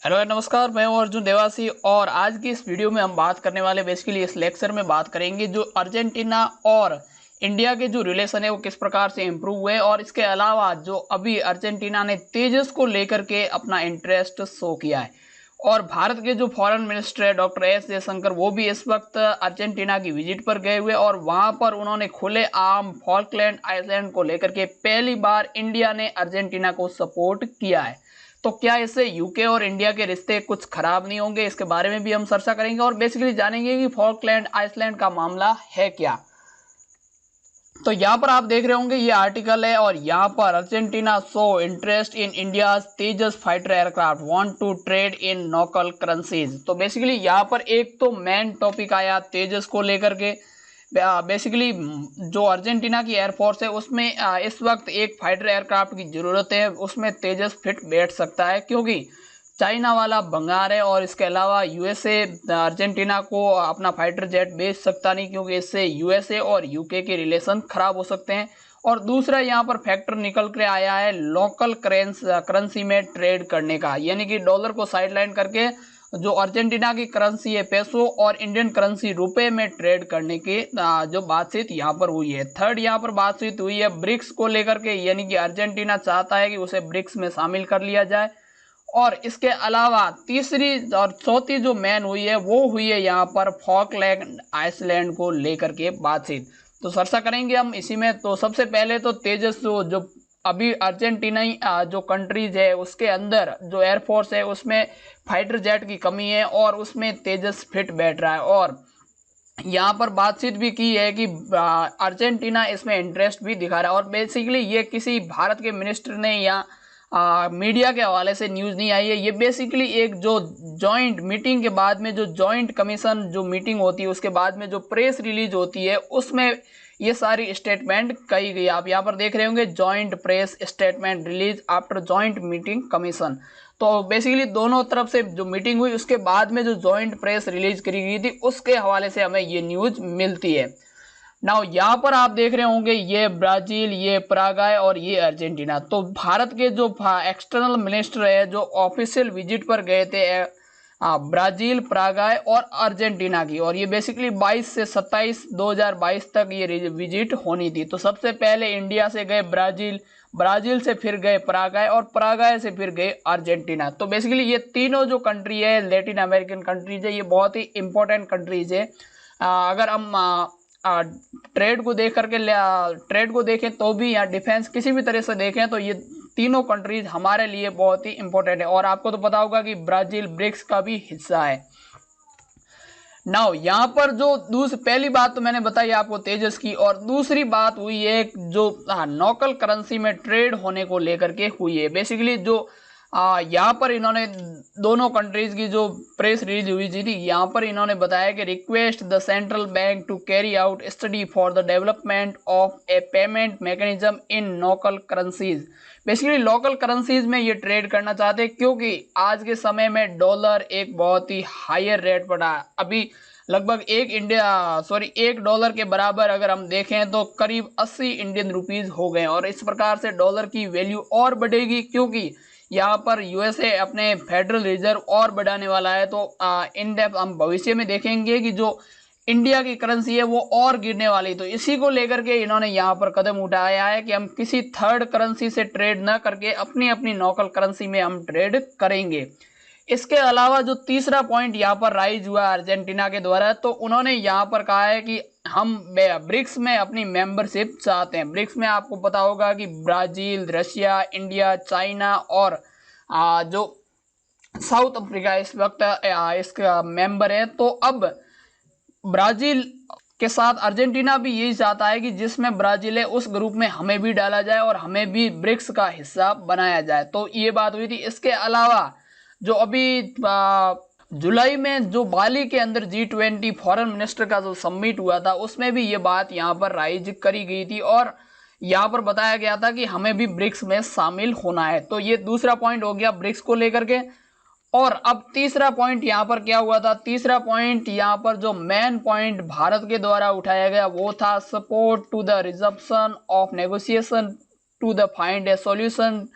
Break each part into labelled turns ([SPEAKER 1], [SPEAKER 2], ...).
[SPEAKER 1] Hello नमस्कार, मैं हूं अर्जुन देवासी और आज की इस वीडियो में हम बात करने वाले बेसिकली इस लेक्चर में बात करेंगे जो अर्जेंटीना और इंडिया के जो रिलेशन है वो किस प्रकार से इम्प्रूव हुए और इसके अलावा जो अभी अर्जेंटीना ने तेजस को लेकर के अपना इंटरेस्ट शो किया है। और भारत के जो फॉरेन मिनिस्टर है डॉक्टर एस जयशंकर वो भी इस वक्त अर्जेंटीना की विजिट पर गए हुए और वहां पर उन्होंने खुले आम फॉल्कलैंड आइलैंड को लेकर के पहली बार इंडिया ने अर्जेंटीना को सपोर्ट किया है। तो क्या इससे यूके और इंडिया के रिश्ते कुछ खराब नहीं होंगे, इसके बारे में भी हम चर्चा करेंगे और बेसिकली जानेंगे कि फॉल्कलैंड आइसलैंड का मामला है क्या। तो यहाँ पर आप देख रहे होंगे ये आर्टिकल है और यहाँ पर Argentina show interest in India Tejas fighter aircraft want to trade in local currencies. तो बेसिकली यहाँ पर एक तो मेन टॉपिक आया तेजस को लेकर के। बेसिकली जो अर्जेंटीना की एयरफोर्स है उसमें इस वक्त एक फाइटर एयरक्राफ्ट की ज़रूरत है, उसमें तेजस फिट बैठ सकता है क्योंकि चाइना वाला भंगार है और इसके अलावा यूएसए अर्जेंटीना को अपना फाइटर जेट बेच सकता नहीं क्योंकि इससे यूएसए और यूके के रिलेशन खराब हो सकते हैं। और दूसरा यहाँ पर फैक्टर निकल कर आया है लोकल करेंसी में ट्रेड करने का, यानी कि डॉलर को साइडलाइन करके जो अर्जेंटीना की करेंसी है पेसो और इंडियन करेंसी रुपए में ट्रेड करने की जो बातचीत यहाँ पर हुई है। थर्ड यहाँ पर बातचीत हुई है ब्रिक्स को लेकर के, यानी कि अर्जेंटीना चाहता है कि उसे ब्रिक्स में शामिल कर लिया जाए। और इसके अलावा तीसरी और चौथी जो मेन हुई है वो हुई है यहाँ पर फॉकलैंड आइसलैंड को लेकर के बातचीत। तो चर्चा करेंगे हम इसी में। तो सबसे पहले तो तेजस जो अभी अर्जेंटीनाई जो कंट्रीज है उसके अंदर जो एयरफोर्स है उसमें फाइटर जेट की कमी है और उसमें तेजस फिट बैठ रहा है। और यहाँ पर बातचीत भी की है कि अर्जेंटीना इसमें इंटरेस्ट भी दिखा रहा है। और बेसिकली ये किसी भारत के मिनिस्टर ने या मीडिया के हवाले से न्यूज़ नहीं आई है, ये बेसिकली एक जो जॉइंट मीटिंग के बाद में जो जॉइंट कमीशन जो मीटिंग होती है उसके बाद में जो प्रेस रिलीज होती है उसमें ये सारी स्टेटमेंट कही गई। आप यहाँ पर देख रहे होंगे joint press statement release after joint meeting commission. तो बेसिकली दोनों तरफ से जो मीटिंग हुई उसके बाद में जो जॉइंट प्रेस रिलीज करी गई थी उसके हवाले से हमें ये न्यूज़ मिलती है। नाउ यहाँ पर आप देख रहे होंगे ये ब्राजील, ये पराग्वे और ये अर्जेंटीना। तो भारत के जो एक्सटर्नल मिनिस्टर है जो ऑफिशियल विजिट पर गए थे ब्राजील, पराग्वे और अर्जेंटीना की, और ये बेसिकली 22 से 27 2022 तक ये विजिट होनी थी। तो सबसे पहले इंडिया से गए ब्राजील, ब्राजील से फिर गए पराग्वे और पराग्वे से फिर गए अर्जेंटीना। तो बेसिकली ये तीनों जो कंट्री है लैटिन अमेरिकन कंट्रीज है, ये बहुत ही इंपॉर्टेंट कंट्रीज है। अगर हम ट्रेड को देखें तो भी या डिफेंस किसी भी तरह से देखें तो ये तीनों कंट्रीज हमारे लिए बहुत ही इंपॉर्टेंट है। और आपको तो पता होगा कि ब्राजील ब्रिक्स का भी हिस्सा है। नाउ यहाँ पर जो पहली बात तो मैंने बताई आपको तेजस की, और दूसरी बात हुई है जो लोकल करेंसी में ट्रेड होने को लेकर के हुई है। बेसिकली जो यहाँ पर इन्होंने दोनों कंट्रीज की जो प्रेस रिलीज हुई थी यहाँ पर इन्होंने बताया कि request the central bank to carry out study for the development of a payment mechanism in local currencies. Basically local currencies में ये ट्रेड करना चाहते हैं क्योंकि आज के समय में डॉलर एक बहुत ही हायर रेट पर है। अभी लगभग एक डॉलर के बराबर अगर हम देखें तो करीब 80 इंडियन रुपीज हो गए और इस प्रकार से डॉलर की वैल्यू और बढ़ेगी क्योंकि यहाँ पर यूएसए अपने फेडरल रिजर्व और बढ़ाने वाला है। तो इन डेप्थ हम भविष्य में देखेंगे कि जो इंडिया की करेंसी है वो और गिरने वाली। तो इसी को लेकर के इन्होंने यहाँ पर कदम उठाया है कि हम किसी थर्ड करेंसी से ट्रेड न करके अपनी अपनी लोकल करेंसी में हम ट्रेड करेंगे। इसके अलावा जो तीसरा पॉइंट यहाँ पर राइज हुआ अर्जेंटीना के द्वारा, तो उन्होंने यहाँ पर कहा है कि हम ब्रिक्स में अपनी मेंबरशिप चाहते हैं। ब्रिक्स में आपको पता होगा कि ब्राजील, रशिया, इंडिया, चाइना और जो साउथ अफ्रीका इस वक्त इसका मेंबर है। तो अब ब्राजील के साथ अर्जेंटीना भी यही चाहता है कि जिसमें ब्राजील है उस ग्रुप में हमें भी डाला जाए और हमें भी ब्रिक्स का हिस्सा बनाया जाए। तो ये बात हुई थी। इसके अलावा जो अभी जुलाई में जो बाली के अंदर G20 फॉरेन मिनिस्टर का जो समिट हुआ था उसमें भी ये बात यहाँ पर राइज करी गई थी और यहाँ पर बताया गया था कि हमें भी ब्रिक्स में शामिल होना है। तो ये दूसरा पॉइंट हो गया ब्रिक्स को लेकर के। और अब तीसरा पॉइंट यहाँ पर क्या हुआ था, तीसरा पॉइंट यहाँ पर जो मेन पॉइंट भारत के द्वारा उठाया गया वो था support to the resumption of negotiation to the find a solution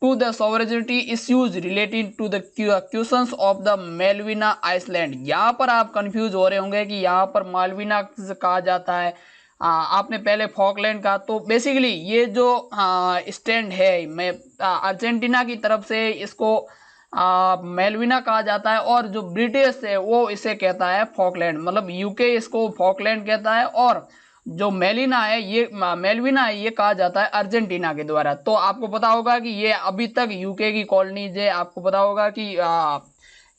[SPEAKER 1] to the sovereignty issues related to the questions of the Malvina island. यहाँ पर आप कंफ्यूज हो रहे होंगे कि यहाँ पर मालविना कहा जाता है, आपने पहले फॉकलैंड कहा। तो बेसिकली ये जो स्टैंड है, मैं अर्जेंटीना की तरफ से इसको मेलविना कहा जाता है, और जो ब्रिटिश है वो इसे कहता है फॉकलैंड, मतलब यूके इसको फॉकलैंड कहता है, और जो मेलिना है ये मेलविना है ये कहा जाता है अर्जेंटीना के द्वारा। तो आपको पता होगा कि ये अभी तक यूके की कॉलोनीज है। आपको पता होगा कि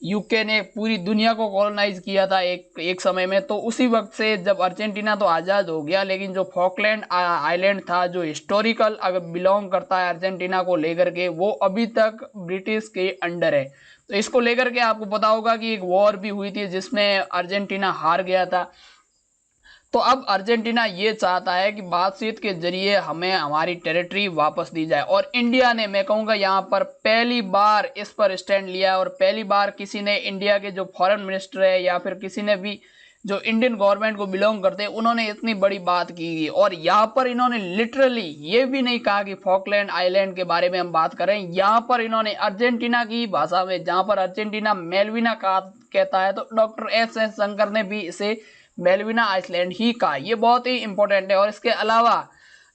[SPEAKER 1] यूके ने पूरी दुनिया को कॉलोनाइज किया था एक समय में। तो उसी वक्त से जब अर्जेंटीना तो आज़ाद हो गया, लेकिन जो फॉकलैंड आइलैंड था जो हिस्टोरिकल अगर बिलोंग करता है अर्जेंटीना को लेकर के, वो अभी तक ब्रिटिश के अंडर है। तो इसको लेकर के आपको पता होगा कि एक वॉर भी हुई थी जिसमें अर्जेंटीना हार गया था। तो अब अर्जेंटीना ये चाहता है कि बातचीत के जरिए हमें हमारी टेरिटरी वापस दी जाए, और इंडिया ने, मैं कहूँगा यहाँ पर पहली बार इस पर स्टैंड लिया, और पहली बार किसी ने, इंडिया के जो फॉरेन मिनिस्टर है या फिर किसी ने भी जो इंडियन गवर्नमेंट को बिलोंग करते हैं, उन्होंने इतनी बड़ी बात की। और यहाँ पर इन्होंने लिटरली ये भी नहीं कहा कि फॉकलैंड आइलैंड के बारे में हम बात करें, यहाँ पर इन्होंने अर्जेंटीना की भाषा में, जहाँ पर अर्जेंटीना मेलविना कहता है, तो डॉक्टर एस एस शंकर ने भी इसे मेलविना आइसलैंड ही का। ये बहुत ही इंपॉर्टेंट है। और इसके अलावा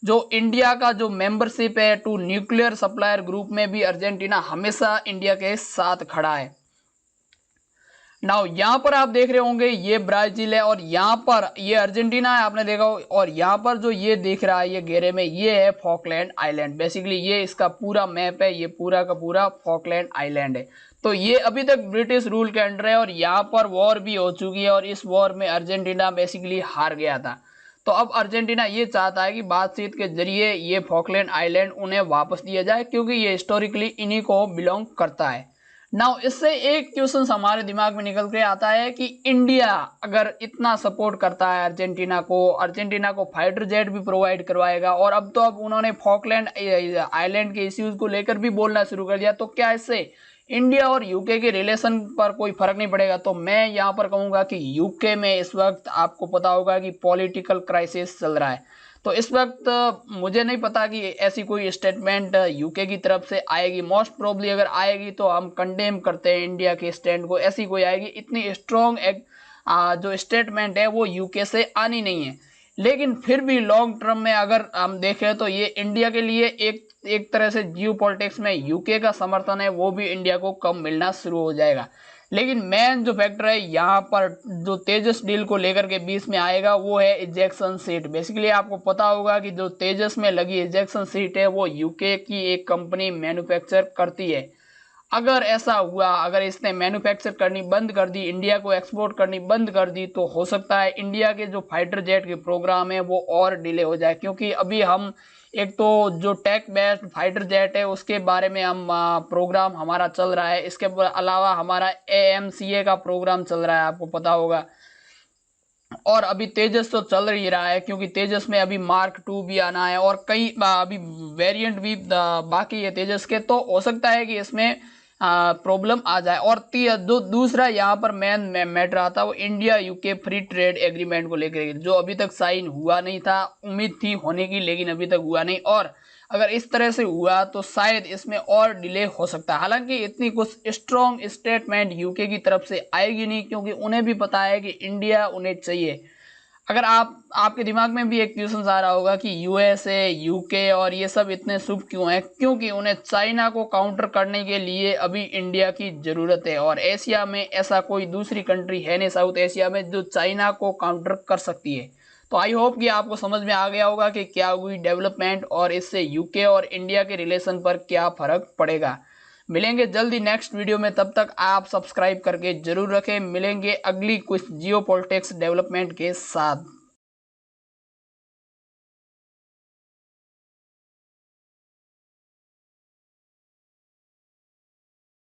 [SPEAKER 1] जो इंडिया का जो मेंबरशिप है टू न्यूक्लियर सप्लायर ग्रुप में भी अर्जेंटीना हमेशा इंडिया के साथ खड़ा है। नाउ यहाँ पर आप देख रहे होंगे ये ब्राजील है, और यहाँ पर ये अर्जेंटीना है, आपने देखा, और यहाँ पर जो ये दिख रहा है ये घेरे में, ये है फॉकलैंड आइलैंड। बेसिकली ये इसका पूरा मैप है, ये पूरा का पूरा फॉकलैंड आइलैंड है। तो ये अभी तक ब्रिटिश रूल के अंडर है, और यहाँ पर वॉर भी हो चुकी है, और इस वॉर में अर्जेंटीना बेसिकली हार गया था। तो अब अर्जेंटीना ये चाहता है कि बातचीत के जरिए ये फॉकलैंड आइलैंड उन्हें वापस दिया जाए, क्योंकि ये हिस्टोरिकली इन्हीं को बिलोंग करता है। नाउ इससे एक क्वेश्चन हमारे दिमाग में निकल के आता है कि इंडिया अगर इतना सपोर्ट करता है अर्जेंटीना को फाइटर जेट भी प्रोवाइड करवाएगा, और अब उन्होंने फॉकलैंड आइलैंड के इश्यूज को लेकर भी बोलना शुरू कर दिया, तो क्या इससे इंडिया और यूके के रिलेशन पर कोई फर्क नहीं पड़ेगा? तो मैं यहाँ पर कहूँगा कि यूके में इस वक्त आपको पता होगा कि पॉलिटिकल क्राइसिस चल रहा है। तो इस वक्त मुझे नहीं पता कि ऐसी कोई स्टेटमेंट यूके की तरफ से आएगी। मोस्ट प्रोबली अगर आएगी तो हम कंडेम करते हैं इंडिया के स्टैंड को, ऐसी कोई आएगी। इतनी स्ट्रॉन्ग जो स्टेटमेंट है वो यूके से आनी नहीं है। लेकिन फिर भी लॉन्ग टर्म में अगर हम देखें तो ये इंडिया के लिए एक तरह से जियोपॉलिटिक्स में यूके का समर्थन है वो भी इंडिया को कम मिलना शुरू हो जाएगा। लेकिन मेन जो फैक्टर है यहाँ पर जो तेजस डील को लेकर के बीच में आएगा वो है इजेक्शन सीट। बेसिकली आपको पता होगा कि जो तेजस में लगी इजेक्शन सीट है वो यूके की एक कंपनी मैन्युफैक्चर करती है। अगर ऐसा हुआ, अगर इसने मैन्युफैक्चर करनी बंद कर दी, इंडिया को एक्सपोर्ट करनी बंद कर दी, तो हो सकता है इंडिया के जो फाइटर जेट के प्रोग्राम है वो और डिले हो जाए। क्योंकि अभी हम एक तो जो टेक बेस्ड फाइटर जेट है उसके बारे में हम प्रोग्राम हमारा चल रहा है, इसके अलावा हमारा AMCA का प्रोग्राम चल रहा है, आपको पता होगा। और अभी तेजस तो चल ही रहा है, क्योंकि तेजस में अभी Mark 2 भी आना है और कई अभी वेरिएंट भी बाकी है तेजस के। तो हो सकता है कि इसमें प्रॉब्लम आ जाए। और जो दूसरा यहाँ पर मेन मैटर आता है वो India UK free trade agreement को लेकर, जो अभी तक साइन हुआ नहीं था। उम्मीद थी होने की, लेकिन अभी तक हुआ नहीं। और अगर इस तरह से हुआ तो शायद इसमें और डिले हो सकता है। हालांकि इतनी कुछ स्ट्रॉन्ग स्टेटमेंट यूके की तरफ से आएगी नहीं, क्योंकि उन्हें भी पता है कि इंडिया उन्हें चाहिए। अगर आपके दिमाग में भी एक क्वेश्चन आ रहा होगा कि USA, यूके और ये सब इतने शुभ क्यों हैं, क्योंकि उन्हें चाइना को काउंटर करने के लिए अभी इंडिया की ज़रूरत है। और एशिया में ऐसा कोई दूसरी कंट्री है नहीं साउथ एशिया में जो चाइना को काउंटर कर सकती है। तो आई होप कि आपको समझ में आ गया होगा कि क्या हुई डेवलपमेंट और इससे यूके और इंडिया के रिलेशन पर क्या फ़र्क पड़ेगा। मिलेंगे जल्दी नेक्स्ट वीडियो में, तब तक आप सब्सक्राइब करके जरूर रखें। मिलेंगे अगली कुछ जियोपॉलिटिक्स डेवलपमेंट के साथ।